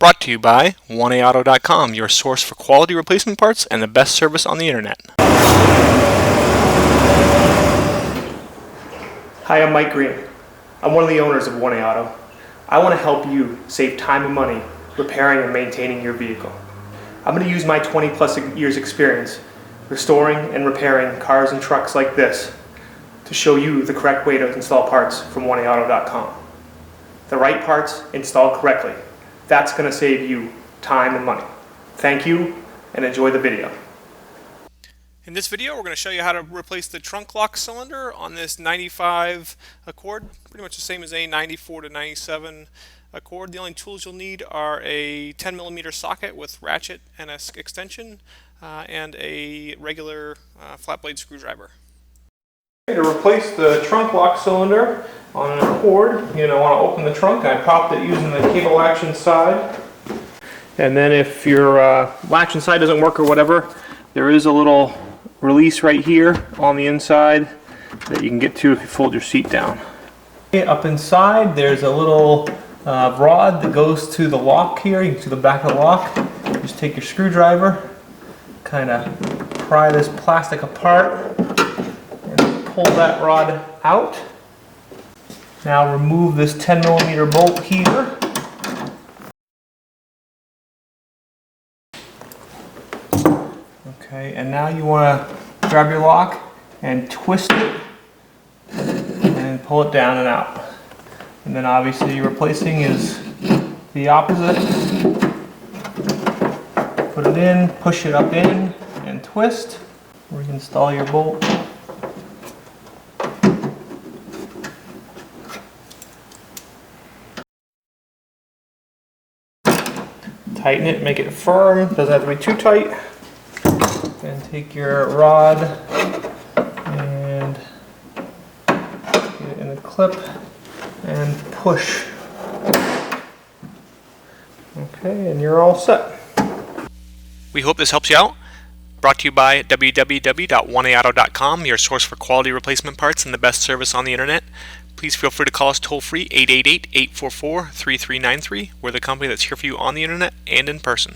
Brought to you by 1AAuto.com, your source for quality replacement parts and the best service on the internet. Hi, I'm Mike Green. I'm one of the owners of 1A Auto. I want to help you save time and money repairing and maintaining your vehicle. I'm going to use my 20+ years experience restoring and repairing cars and trucks like this to show you the correct way to install parts from 1AAuto.com. The right parts installed correctly. That's going to save you time and money. Thank you and enjoy the video. In this video, we're going to show you how to replace the trunk lock cylinder on this 95 Accord, pretty much the same as a 94 to 97 Accord. The only tools you'll need are a 10mm socket with ratchet and an extension and a regular flat blade screwdriver. To replace the trunk lock cylinder on an Accord, you're going to want to open the trunk. I popped it using the cable action side. And then if your latch inside doesn't work or whatever, there is a little release right here on the inside that you can get to if you fold your seat down. Up inside there's a little rod that goes to the lock here. You can see the back of the lock. Just take your screwdriver, kind of pry this plastic apart and pull that rod out. Now remove this 10mm bolt here. Okay, and now you want to grab your lock and twist it and pull it down and out. And then obviously replacing is the opposite. Put it in, push it up in, and twist. Reinstall your bolt. Tighten it, make it firm, doesn't have to be too tight. And take your rod and get it in the clip and push. Okay, and you're all set. We hope this helps you out. Brought to you by www.1AAuto.com, your source for quality replacement parts and the best service on the internet. Please feel free to call us toll-free 888-844-3393. We're the company that's here for you on the internet and in person.